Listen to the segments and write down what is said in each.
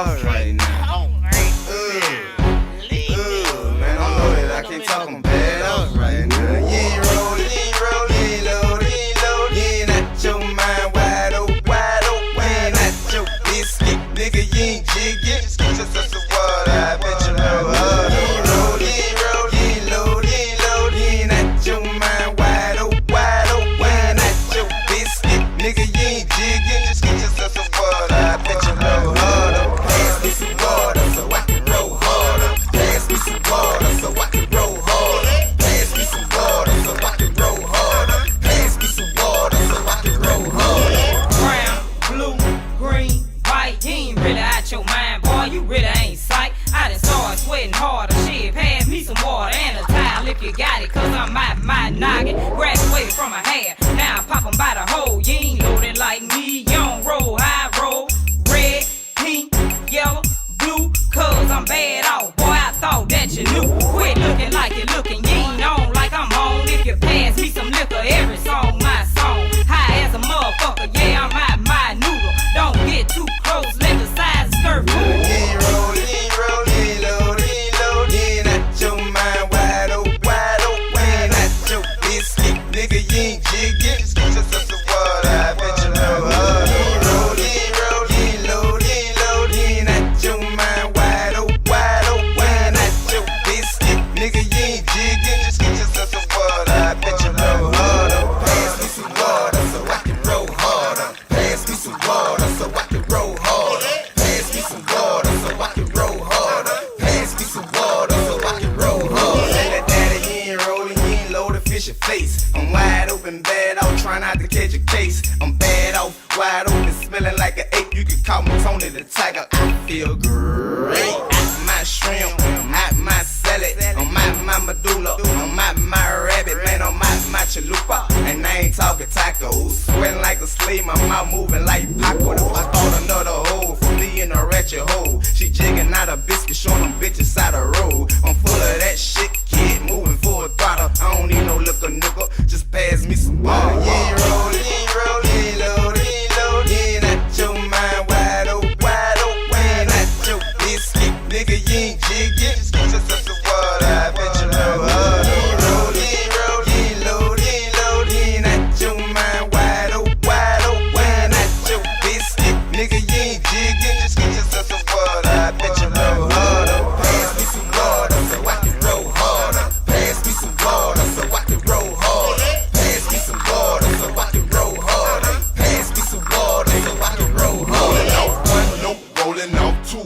out right now. Man, I'm loaded, I can't talk, I'm bad out right now. You ain't rollin', you ain't rollin', you ain't loaded, you ain't loaded. You ain't out your mind wide open, wide open. You ain't out your biscuit, nigga, you ain't jiggin'. Just get yourself some water, I bet you know harder. You ain't rollin', you ain't rolled, you ain't loaded, you ain't loaded. You ain't out your mind wide open, wide open. You ain't out your biscuit, nigga, you ain't jiggin'. Just get yourself some water, I bet you know harder. Pass me some water so I can roll harder. Pass me some water so I can roll harder. Pass me some water so I can roll harder. Pass me some water so I can roll harder. Brown, blue, green, white, you ain't really out your mind, boy, you really ain't sight. I done started sweating harder, shit, pass me some water and a towel if you got it, cause I'm out my noggin. Graduated from a hair, now I pop 'em by the hole. You ain't loaded like me, you don't roll, I roll. Red, pink, yellow, blue, cause I'm bad off, boy, I thought that you knew. Quit looking like you're looking, you ain't on like I'm on. If you pass me some liquor, every song my song. High as a motherfucker, yeah, I'm out my noodle. Don't get too close, let the size skirt fool. You ain't rollin', you ain't rolled, you ain't loaded, you ain't loaded. You ain't out your mind wide open, wide open. You ain't out your biscuit, nigga, you ain't jiggin'. Just get yourself some water, I bet you know harder. You ain't rolled, you ain't rolled, you ain't loaded, you ain't loaded. You ain't out your mind wide open, wide open. You ain't out your biscuit, nigga, you ain't jiggin'. Just get yourself some water, I bet you know harder. Pass me some water so I can roll harder. Pass me some water so I can roll harder. Pass me some water so I can roll harder. Pass me some water so I can roll harder. Say that daddy, you ain't rollin', you ain't loaded, fish your face. I'm wide open, bad out, try not to catch a case. I'm bad off, wide open, smelling like an ape. You can call me Tony the Tiger. I feel great. I'm my shrimp, I'm out my salad, I'm out my medulla, I'm out my rabbit, man, I'm out my chalupa. And I ain't talking tacos, sweating like a slave, my mouth moving like Paco. I thought another hole for me in a ratchet hole. She jigging out a biscuit, showing them bitches side the road. I'm full of that shit, kid, moving full throttle. I don't need no liquor, nigga, just pass me some water. You ain't rollin', you ain't rolled, you ain't loaded, you ain't loaded. You ain't out your mind wide open, wide open. You ain't out your biscuit, nigga, you ain't jiggin'. Just get yourself some water, I bet you know harder. You ain't rolled, you ain't rolled, you ain't loaded, you ain't loaded. You ain't out your mind wide open, wide open. You ain't out your biscuit, nigga, you ain't jiggin'. Just get yourself some water, I bet you know harder. Pass me some water so I can roll harder. Pass me some water so I can roll harder. Pass me some water so I can roll harder. Pass me some water so I can roll harder. Rolling off one note, rolling off two.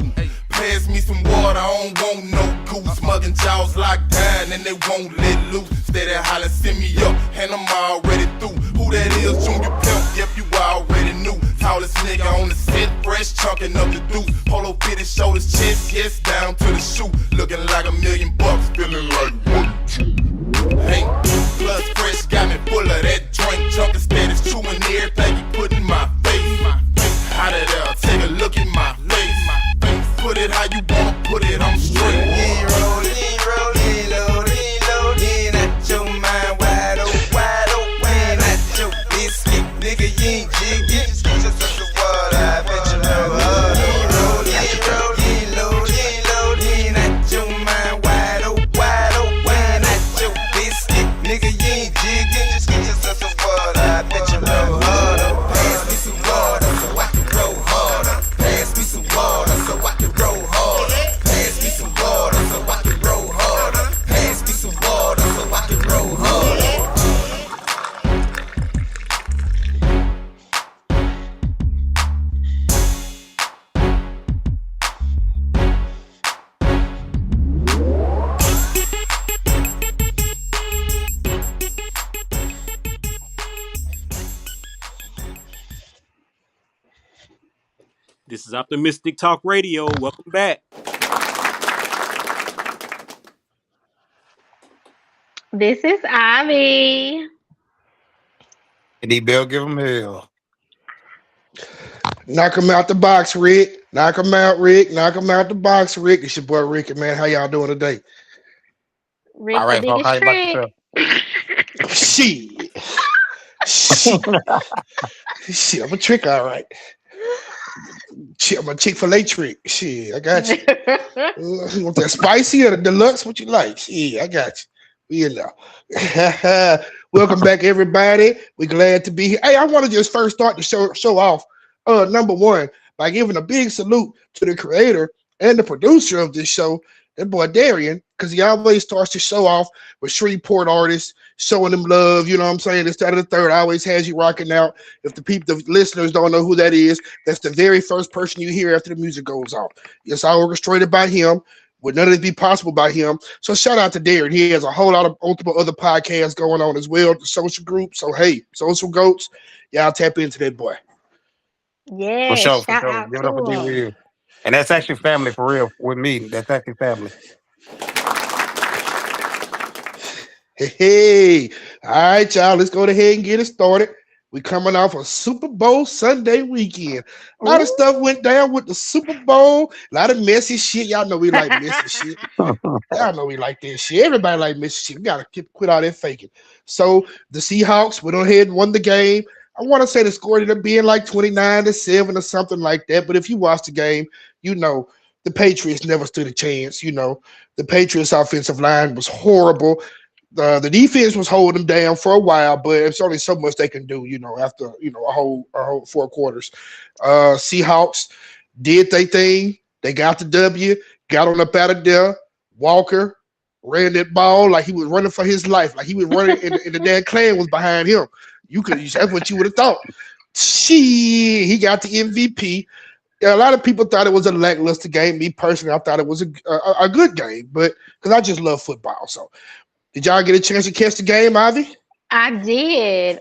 Pass me some water, I don't want no goose. Mugging jaws locked down and they won't let loose. Steady hollering, send me up, and I'm already through. Who that is, Junior Pimp, yep, you already knew. Tallest nigga on the set, fresh, chunking up the deuce. Polo fitted, shoulders, chest, yes, down to the shoe. Looking like $1 million, feeling like 1, 2. Hey, plus fresh, got me full of that drink. Chunkin' status, chewing everything you put in my face. Out of there, take a look at my face. Put it how you wanna put it, I'm straight. You ain't rollin', you ain't rolled, you ain't loaded, you ain't loaded. You ain't out your mind wide open, wide open. You ain't out your biscuit, nigga, you ain't jiggin'. Just get yourself some water, I bet you know harder. You ain't rolled, you ain't rolled, you ain't loaded, you ain't loaded. You ain't out your mind wide open, wide open. You ain't out your biscuit, nigga, you ain't jiggin'. Just get yourself some water, I bet you know harder. Pass me some water so I can roll harder. Pass me some water so I can roll harder. Pass me some water so I can roll harder. Pass me some water so I can roll harder. This is Optimistic Talk Radio. Welcome back. This is Ivy. Eddie Belle, give him hell. Knock him out the box, Rick. Knock him out, Rick. Knock him out the box, Rick. It's your boy Ricky, man. How y'all doing today? Rick, All right, the folks, how biggest you about trick. yourself? Shit. Shit. I'm a trick, all right. I'm a Chick-fil-A trick. Shit, I got you. You want that spicy or the deluxe? What you like? Shit, I got you. You know. Welcome back, everybody. We're glad to be here. Hey, I want to just first start the show off. Number one, by giving a big salute to the creator and the producer of this show, that boy Darian, because he always starts the show off with Shreveport artists, showing them love. You know what I'm saying? This, that, and the third always has you rocking out. If the listeners don't know who that is, that's the very first person you hear after the music goes off. It's all orchestrated by him. Would none of it be possible by him? So shout out to Darren. He has a whole lot of multiple other podcasts going on as well, the social group. So hey, social goats, y'all tap into that boy. For Yeah, sure, for shout sure. out Give it up for to D him. Real. And that's actually family for real with me. That's actually family. Hey, all right, y'all. Let's go ahead and get it started. We coming off a Super Bowl Sunday weekend. A lot of Ooh. stuff went down with the Super Bowl. A lot of messy shit. Y'all know we like messy shit. Y'all know we like that shit. Everybody like messy shit. We gotta quit all that faking. So the Seahawks went ahead and won the game. I want to say the score ended up being like 29-7 or something like that. But if you watch the game, you know the Patriots never stood a chance. You know the Patriots offensive line was horrible. The defense was holding them down for a while, but it's only so much they can do, you know, after, you know, a whole 4 quarters. Seahawks did their thing. They got the W, got on up out of there. Walker ran that ball like he was running for his life, like he was running and the damn clan was behind him. That's what you would have thought. He got the MVP. A lot of people thought it was a lackluster game. Me personally, I thought it was a good game, but because I just love football. So did y'all get a chance to catch the game, Ivy? I did.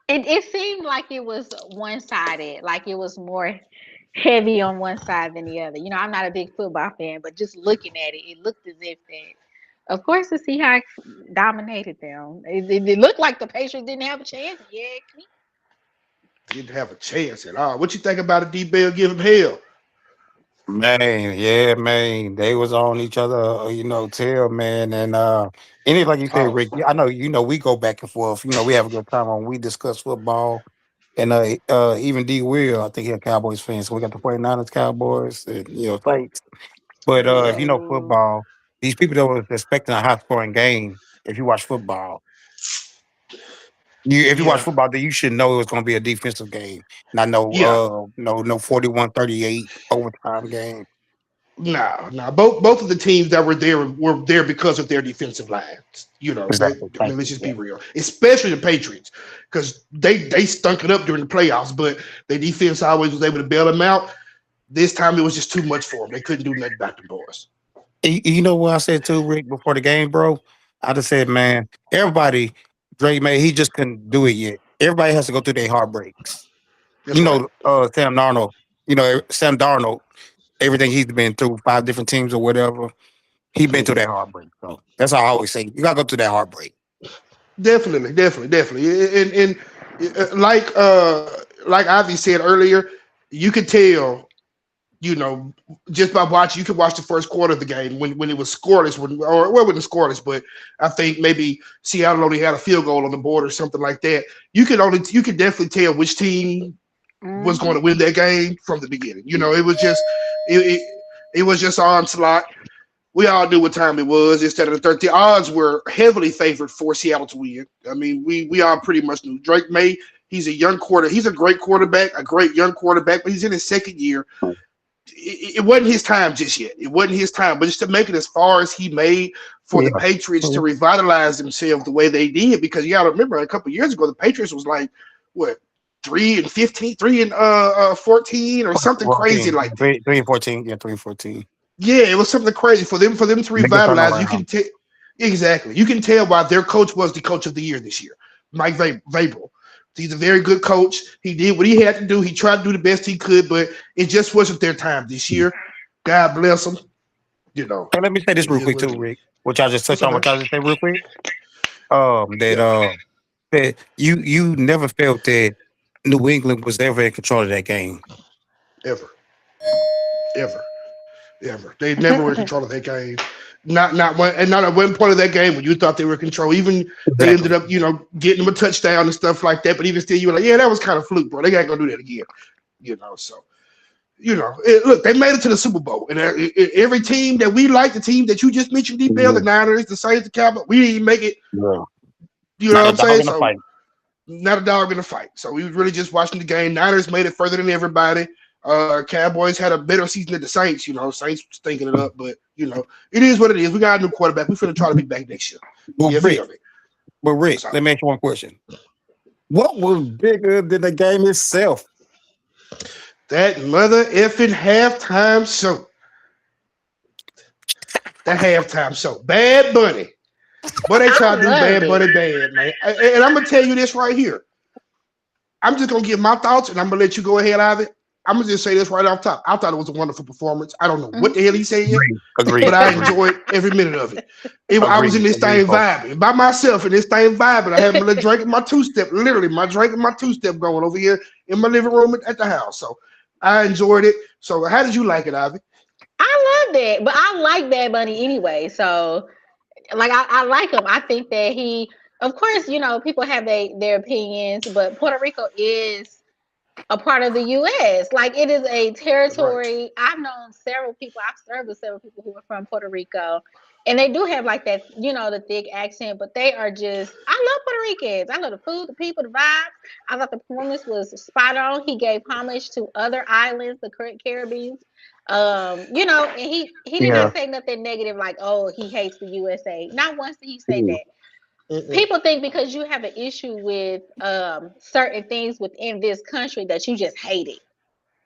It seemed like it was one-sided, like it was more heavy on one side than the other. You know, I'm not a big football fan, but just looking at it, it looked as if that, of course, the Seahawks dominated them. It looked like the Patriots didn't have a chance. Yeah, Didn't have a chance at all. What you think about a D-Bell give him hell? Man, yeah, man. They was on each other, tail, man. And it's like you said, Oh, Rick, I know, we go back and forth. We have a good time when we discuss football. And even D Will, I think he's a Cowboys fan. So we got the 49ers Cowboys and Saints. But if yeah. you know Ooh. football, these people that was expecting a high scoring game, if you watch football, if you watch yeah, football, then you should know it's gonna be a defensive game. Not no yeah. no 41-38 overtime game. No. Both of the teams that were there because of their defensive lines. You know, Exactly. I Thank mean, let's you. just Yeah. be real. Especially the Patriots, because they stunk it up during the playoffs, but their defense always was able to bail them out. This time it was just too much for them. They couldn't do nothing about the boys. You know what I said too, Rick, before the game, bro? I just said, man, everybody, Drake, man, he just couldn't do it yet. Everybody has to go through their heartbreaks. That's right. Sam Darnold, everything he's been through, 5 different teams or whatever, he been through Mhm. that heartbreak. So that's how I always say, you gotta go through that heartbreak. Definitely. And like Ivy said earlier, you could tell, you know, just by watching, you could watch the first quarter of the game when it was scoreless, or well, it wasn't scoreless, but I think maybe Seattle only had a field goal on the board or something like that. You could definitely tell which team was going Mm-hmm. to win that game from the beginning. You know, it was just onslaught. We all knew what time it was. Instead of the 13, odds were heavily favored for Seattle to win. I mean, we all pretty much knew. Drake May, he's a great quarterback, a great young quarterback, but he's in his second year. It wasn't his time just yet. It wasn't his time, but just to make it as far as he made for the Yeah. Patriots to revitalize themselves the way they did, because you got to remember a couple of years ago the Patriots was like what 3-15, 3-14, or something crazy 14, like that. 3-14, yeah, 3-14. Yeah, it was something crazy for them to They get revitalize. You turnaround. can tell exactly. You can tell why their coach was the coach of the year this year, Mike Vrabel. He's a very good coach. He did what he had to do. He tried to do the best he could, but it just wasn't their time this year. God bless them. You know, And let me say this it real is quick what too, it is. Rick, which I just What's touched up, on, man? what y'all just say real quick. That Yeah, that you never felt that New England was ever in control of that game. ever, ever, ever. They never were in control of that game. Not at one point of that game when you thought they were in control. Even they ended Exactly. up, getting them a touchdown and stuff like that. But even still, you were like, yeah, that was kind of fluke, bro. They ain't gonna do that again. So look, they made it to the Super Bowl, and every team that we like, the team that you just mentioned, Belle, the Niners, the Saints, the Cowboys, we didn't make it. Yeah. You know what I'm saying? So not a dog in the fight. So we was really just watching the game. Niners made it further than everybody. Cowboys had a better season than the Saints. Saints stinking it up, but it is what it is. We got a new quarterback. We're finna try to be back next year. Rick, let me ask you one question. What was bigger than the game itself? That mother effing halftime show. That halftime show. Bad Bunny. But they try to do Bad Bunny bad, man. And I'm going to tell you this right here. I'm just going to give my thoughts, and I'm going to let you go ahead, Ivy. I'm going to just say this right off top. I thought it was a wonderful performance. I don't know what the hell he said, but I enjoyed every minute of it. I was in this thing vibing. By myself in this thing vibing. I had my drink and my two-step, literally my drink and my two-step going over here in my living room at the house. So I enjoyed it. So how did you like it, Ivy? I loved it, but I like Bad Bunny anyway. So, I like him. I think that he, of course, people have their opinions, but Puerto Rico is a part of the U.S. It is a territory. Right. I've known several people. I've served with several people who are from Puerto Rico, and they do have that, the thick accent, but they are just, I love Puerto Ricans. I love the food, the people, the vibes. I thought the performance was spot on. He gave homage to other islands, the Caribbean. And he did not say nothing negative he hates the USA. Not once did he say that. People think because you have an issue with certain things within this country that you just hate it,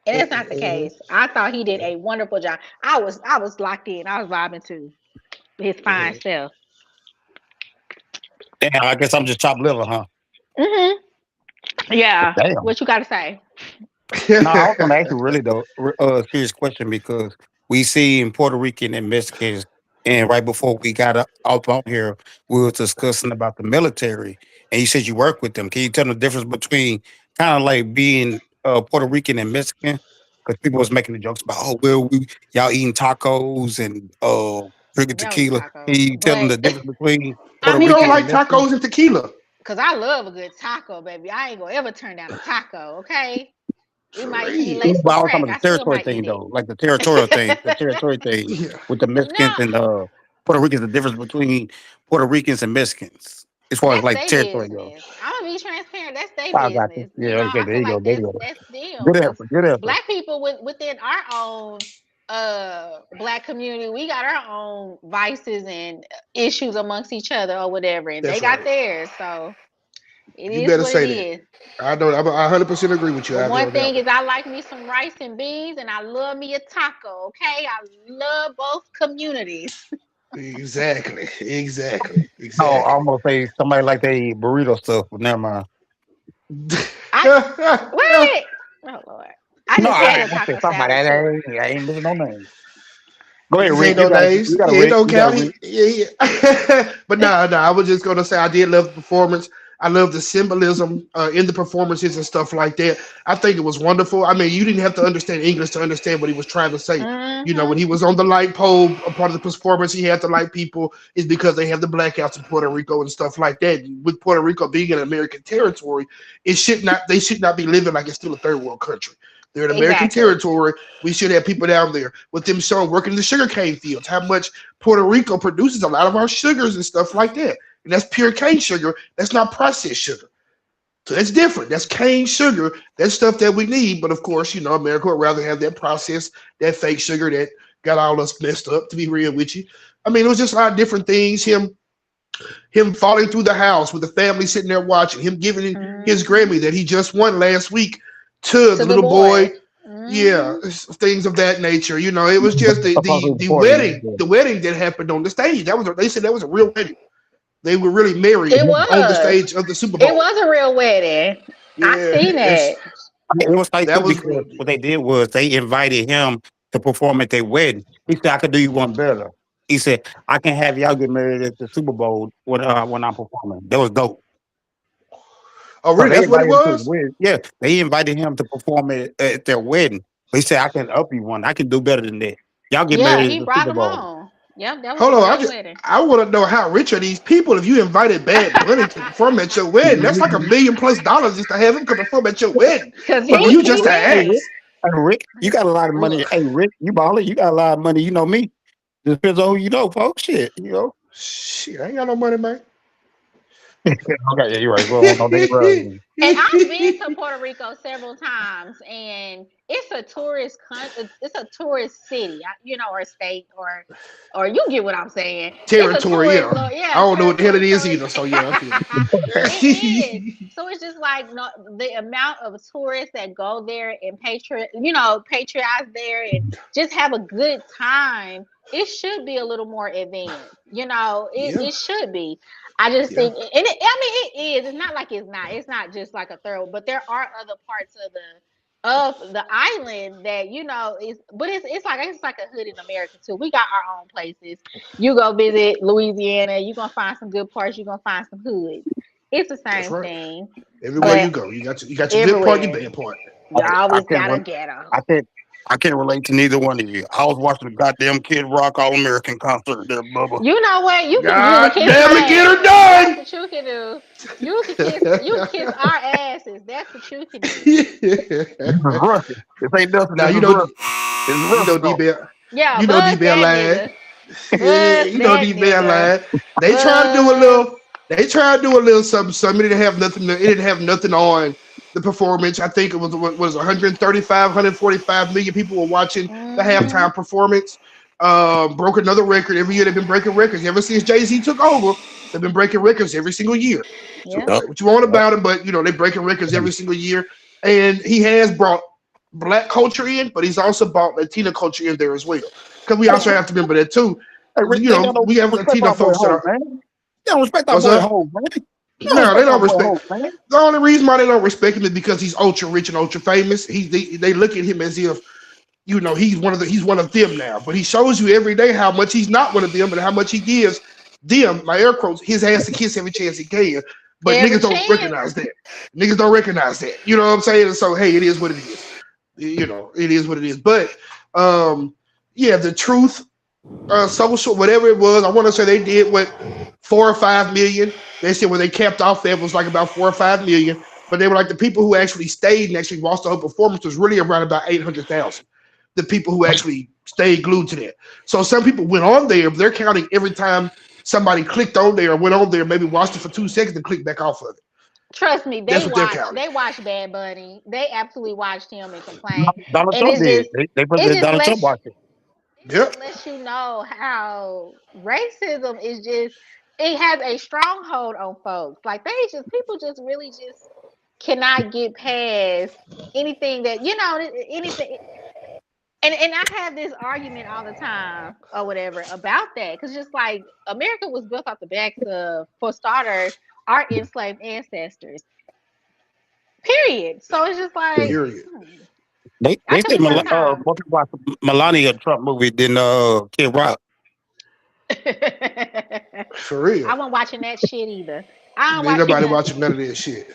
and that's not the case. I thought he did a wonderful job. I was locked in. I was vibing too, his fine self. Damn, I guess I'm just chopped liver, huh? Yeah. Damn. What you got to say? No, I was going to ask you really though serious question, because we see in Puerto Rican and Mexicans. And right before we got up on here, we were discussing about the military, and you said you work with them. Can you tell them the difference between kind of being Puerto Rican and Mexican? Because people was making the jokes about, y'all eating tacos and drinking tequila. Can you tell them the difference between Puerto Rican don't like tacos and tequila? Because I love a good taco, baby. I ain't gonna ever turn down a taco, okay? We might eat lace I was talking about the territory thing, though. Like the territorial thing, with the Mexicans and Puerto Ricans, the difference between Puerto Ricans and Mexicans, as far as territory goes. I'm gonna be transparent. That's their business. Yeah, okay, there you go. That's them. Good effort. Black people within our own Black community, we got our own vices and issues amongst each other or whatever, and they got theirs. So it is what it is. I 100% agree with you. One thing is, I like me some rice and beans, and I love me a taco. Okay, I love both communities. Exactly. Oh, I'm gonna say somebody like they eat burrito stuff, but never mind. Wait. Oh Lord. I just said somebody. I ain't missing no names. Go ahead, Rick. No names. It don't count. Yeah. But no. I was just gonna say I did love the performance. I love the symbolism in the performances and stuff like that. I think it was wonderful. I mean, you didn't have to understand English to understand what he was trying to say. When he was on the light pole, a part of the performance, he had to light people is because they have the blackouts in Puerto Rico and stuff like that. With Puerto Rico being an American territory, they should not be living like it's still a third world country. They're an American territory. We should have people down there with them showing working in the sugarcane fields, how much Puerto Rico produces a lot of our sugars and stuff like that. And that's pure cane sugar. That's not processed sugar. So that's different. That's cane sugar. That's stuff that we need. But of course, America would rather have that processed, that fake sugar that got all us messed up, to be real with you. I mean, it was just a lot of different things. Him falling through the house with the family sitting there watching, him giving his Grammy that he just won last week to the little boy. Yeah, things of that nature. It was just the wedding that happened on the stage. They said that was a real wedding. They were really married on the stage of the Super Bowl. It was a real wedding. Yeah, I seen it. It was like that because what they did was they invited him to perform at their wedding. He said, "I could do you one better." He said, "I can have y'all get married at the Super Bowl when I'm performing." That was dope. Oh, really? That's what it was? Yeah, they invited him to perform at their wedding. He said, "I can up you one. I can do better than that. Y'all get married at the Super Bowl." On. Yep, that was hold on, I want to know how rich are these people if you invited Bad Bunny to perform at your wedding. That's like $1 million+ just to have him come perform at your wedding. But you just asked. Hey, Rick, you got a lot of money. Hey, Rick, you baller. You got a lot of money. You know me. Just depends on who you know, folks. Shit, you know. Shit, I ain't got no money, man. Okay, yeah, you're right. Well, no nigga brother. And I've been to Puerto Rico several times, and it's a it's a tourist city, or state, or you get what I'm saying. It's a Territory, tourist, yeah. yeah, I don't know what the hell it territory, is tourist. either. So yeah, I feel It it. is. So it's just like, no, the amount of tourists that go there and patronize there and just have a good time. It should be a little more advanced. Yeah, It should be. I just yeah. think, it is. It's not like it's not. It's not just like a thorough, but there are other parts of the island that is. But it's like a hood in America too. We got our own places. You go visit Louisiana, you're gonna find some good parts. You're gonna find some hoods. It's the That's same right. thing, Everywhere you but go, you got your good part, your everywhere bad part. you Hey, I always can't. got a ghetto. I can't. I can't relate to neither one of you. I was watching the goddamn Kid Rock All American concert there, Bubba. You know what? You can really God kiss my damn it, get her ass. That's done. what you can do. You can kiss our asses. That's what you can do. This is Russian. This ain't nothing. Now This is Russian. This is Russian. D Bell, Yeah, D buzz Bell that lying. nigga. Buzz that D Bell nigga. lying. They try to do a Buzz. little. They tried to do a little something. Something. It didn't have nothing. It didn't have nothing on the performance. I think it was 135, 145 million people were watching the Hmm. halftime performance. Broke another record every year. They've been breaking records ever since Jay-Z took over. They've been breaking records every single year. So Yeah. Yep. say what you want Yep. about him, but they're breaking records every single year. And he has brought black culture in, but he's also brought Latina culture in there as well. Because we Hey, also have to remember that too. hey, Rick, they got no We have respect for Latino our boy folks that Hope, are man. They don't respect our what's boy up? Hope, man. They don't No, they respect our don't boy respect. Hope, man. The only reason why they don't respect him is because he's ultra rich and ultra famous. They look at him as if he's one of them now. But he shows you every day how much he's not one of them and how much he gives them, my air quotes, his ass to kiss every chance he can. But Every niggas don't chance. recognize that. Niggas don't recognize that. You know what I'm saying? And so hey, it is what it is. It is what it is. But yeah, the truth, social, whatever it was, I want to say they did what 4 or 5 million. They said when they capped off that was like about 4 or 5 million. But they were like the people who actually stayed and actually watched the whole performance was really around about 800,000. The people who actually stayed glued to that. So some people went on there, but they're counting every time somebody clicked on there or went on there, maybe watched it for 2 seconds and clicked back off of it. Trust me, That's they what they're watch. counting. They watch Bad Bunny. They absolutely watched him and complain. Donald And Trump it's did. just, They it President just Donald Trump lets watched it. it Yep. just lets you know how racism is just, it has a stronghold on folks. Like, people just really just cannot get past anything that anything. And I have this argument all the time or whatever about that, because just like America was built off the backs of, for starters, our enslaved ancestors. Period. So it's just like, Period. I They could said be more time. more people watch the Melania Trump movie than Kid Rock. For real. I wasn't watching that shit either. I don't Ain't watch nobody watching nothing. none of that shit.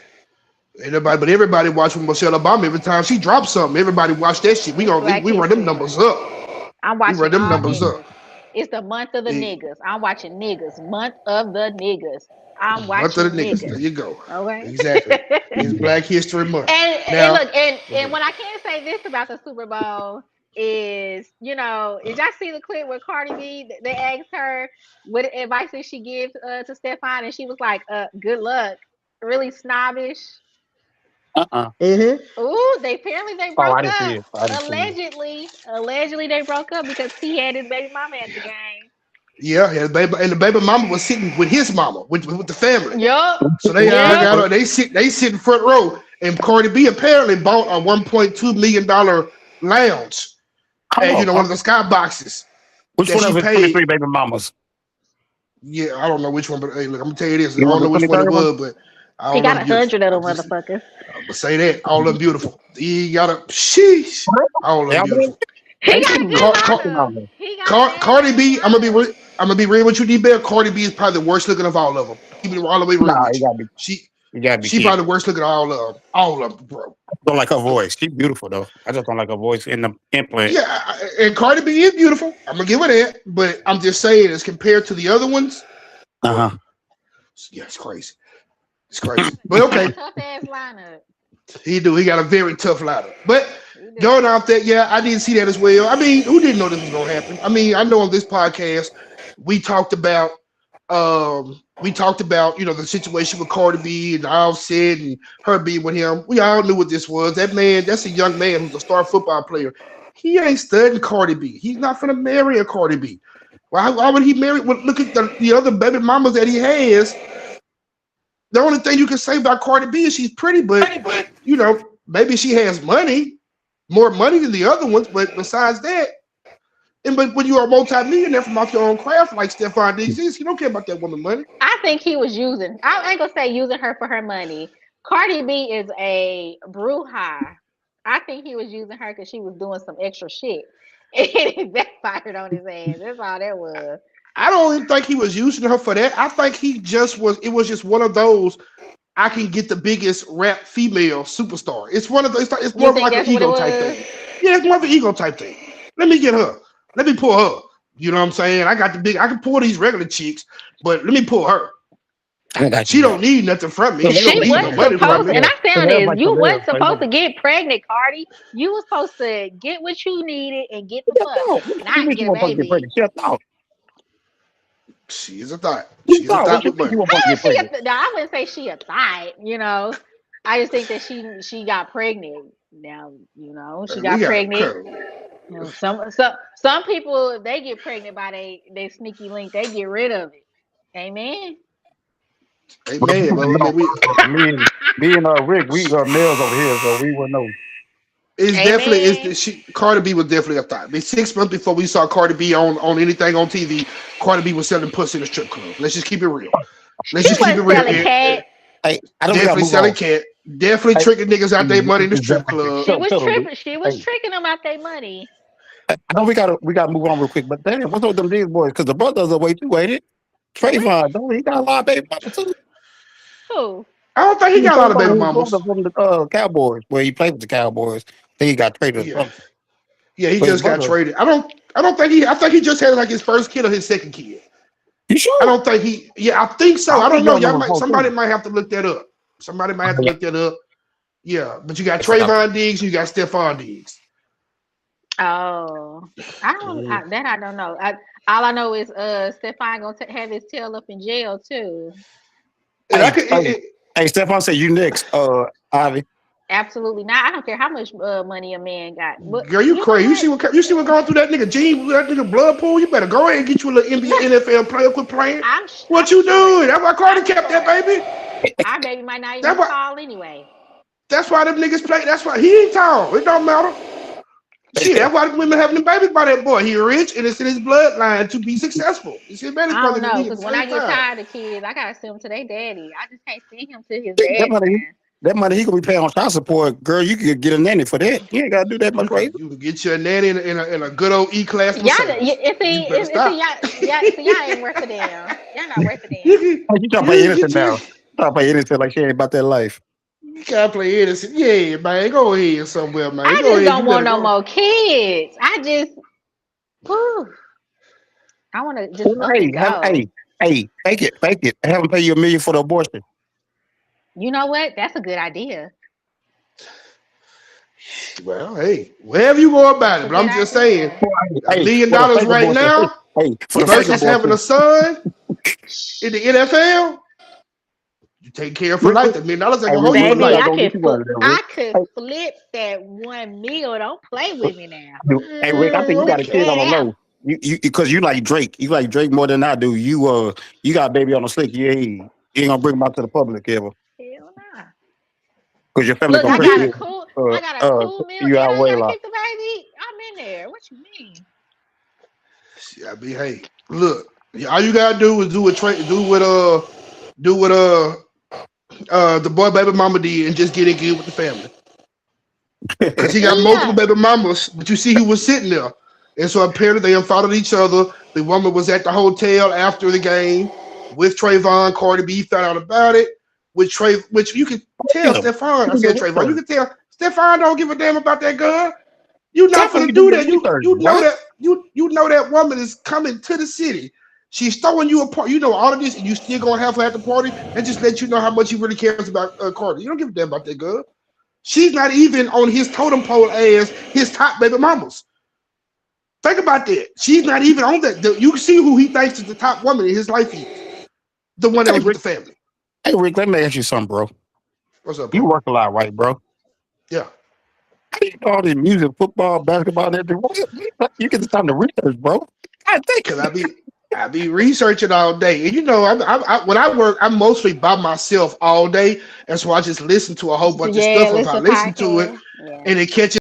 Ain't nobody, but everybody watching Michelle Obama every time she drops something. Everybody watch that shit. It's Black We run them History numbers Month. up. I'm We run watching them all numbers up. niggas. It's the month of the The niggas. I'm watching niggas. Month of the niggas. I'm month of watching the niggas. There niggas. you go. Okay. Exactly. It's Black History Month. And Now, look, and go and ahead. what I can say this about the Super Bowl is, did y'all see the clip where Cardi B, they asked her what advice did she give to Stefan, and she was like, good luck. Really snobbish. Uh-uh. Mm-hmm. Ooh, they Oh, I broke didn't see up. it. I didn't see it. Allegedly they broke up because he had his baby mama at the game. Yeah, and the baby mama was sitting with his mama, with the family. Yup. So they all Yep. got her. They sit in front row. And Cardi B apparently bought a $1.2 million lounge at Oh, one of okay. the sky boxes Which that one she of his paid. 23 baby mamas? Yeah, I don't know which one, but hey, look, I'm gonna tell you this. I You don't want know the which one it 23rd one? was, but He all of got them beautiful. 100 of them motherfuckers. I'm gonna say that all of them beautiful. He got a sheesh. All of them Yeah, beautiful. He they got a shouldn't good be. Car, car, lineup. He got a Cardi damn B, good lineup. I'm gonna be real with you, D-Bell. Cardi B is probably the worst looking of all of them. Keep it all the way real Nah, with you. you gotta be She kidding. probably the worst looking of all of them, bro. Don't like her voice. She's beautiful though. I just don't like her voice in the implant. Yeah, and Cardi B is beautiful. I'm gonna give her that, but I'm just saying, as compared to the other ones, Uh boy, huh. yeah, it's crazy. It's crazy. But He got a okay, tough ass lineup. he got a very tough lineup. But Going out there, yeah, I didn't see that as well. I mean, who didn't know this was gonna happen? I mean, I know on this podcast we talked about the situation with Cardi B and Offset and her being with him. We all knew what this was. That man, that's a young man who's a star football player. He ain't studying Cardi B. He's not gonna marry a Cardi B. Why would he marry? Well, look at the other baby mamas that he has. The only thing you can say about Cardi B is she's pretty, but maybe she has money, more money than the other ones. But besides that, but when you are a multi-millionaire from off your own craft like Stephon Diggs is, you don't care about that woman money. I think he was using. I ain't gonna say using her for her money. Cardi B is a bruja. I think he was using her because she was doing some extra shit, and it backfired on his ass. That's all that was. I don't even think he was using her for that. I think he just was. It was just one of those. I can get the biggest rap female superstar. It's one of those. It's more like an ego type thing. Yeah, it's more of an ego type thing. Let me get her. Let me pull her. You know what I'm saying? I got the big. I can pull these regular chicks, but let me pull her. She don't need nothing from me. She wasn't supposed, and I found is you wasn't supposed to get pregnant, Cardi. You was supposed to get what you needed and get the fuck, not get a baby. She is a thought. She's a thought with money. I wouldn't say she a thought. I just think that she got pregnant. Now she got pregnant. Some people, if they get pregnant by they sneaky link, they get rid of it. Amen. Amen. Me and Rick, we got males over here, so we wouldn't know. It's definitely Cardi B was definitely a thought. I mean, 6 months before we saw Cardi B on anything on TV, Cardi B was selling pussy in a strip club. Let's just keep it real. Cat. Definitely selling cat. Definitely tricking niggas out their money in the strip club. She was tricking them out their money. I know we gotta move on real quick, but damn, what's up with them Diggs boys? Because the brothers are way too weighted. Trayvon, don't he got a lot of baby mamas too? Who? I don't think he got a lot of baby mamas. From the Cowboys, where he played with the Cowboys. Then he got traded. Yeah, he just got traded. I think he just had like his first kid or his second kid. You sure? I don't think he. Yeah, I think so. I don't know. Somebody might have to look that up. Yeah, but you got Trayvon Diggs, you got Stephon Diggs. Oh, I don't know. All I know is Stephon gonna have his tail up in jail too. Hey, Stephon said you next, Ivy. Absolutely not. I don't care how much money a man got. But, girl, you crazy. You see what going through that nigga gene, that nigga blood pool? You better go ahead and get you a little NFL player. Quit playing. What you doing? That's why Cardi kept that baby. Our baby might not even be tall anyway. That's why them niggas play. That's why he ain't tall. It don't matter. Shit, that's why women having the babies by that boy. He rich and it's in his bloodline to be successful. It's his baby. I don't know, because when I get tired of kids, I gotta send them to their daddy. I just can't send him to his daddy. That money he gonna be paying on child support, girl. You could get a nanny for that. You ain't gotta do that much. Right? You can get you a nanny in a good old E-class. Y'all ain't worth a damn. Y'all not worth a damn. You trying to play innocent now? Trying to play innocent like she ain't about that life. You can't play innocent. Yeah, man. Go ahead somewhere, man. I just don't want no more kids. I want to just Hey, fake it. Have them pay you $1 million for the abortion. You know what? That's a good idea. Well, hey, wherever you go about it, but I'm just saying, $1 million right now versus having a son in the NFL, you take care of for life. $1 million ain't gonna hold you for life. I could flip that $1 million. Don't play with me now. Hey, Rick, I think you got a kid on the low. You because you like Drake. You like Drake more than I do. You got a baby on the slick. You ain't gonna bring him out to the public ever. Hell nah. Because your family gonna I got a cool meal. You out way keep the baby. I'm in there. What you mean? I mean, hey, look. All you gotta do is do what the boy baby mama did and just get it good with the family. Because he got multiple baby mamas, but you see he was sitting there. And so apparently they followed each other. The woman was at the hotel after the game with Trayvon. Cardi B found out about it with which you could tell Stephon. I said Trayvon. You could tell Stephon don't give a damn about that girl. You're not gonna do that. You know that woman is coming to the city. She's throwing you a party. You know all of this, and you still gonna have her at the party and just let you know how much he really cares about Cardi. You don't give a damn about that girl. She's not even on his totem pole as his top baby mamas. Think about that. She's not even on that. You see who he thinks is the top woman in his life is. The one that Hey, was with Rick. the family. Hey, Rick, let me ask you something, bro. What's up, You bro? work a lot, right, bro? Yeah. How do you know all this music, football, basketball, and everything? You get the time to research, bro. I think. Because I be researching all day. And you know, when I work, I'm mostly by myself all day. And so I just listen to a whole bunch of Yeah, stuff. If I listen listen to it podcast. Yeah. and it catches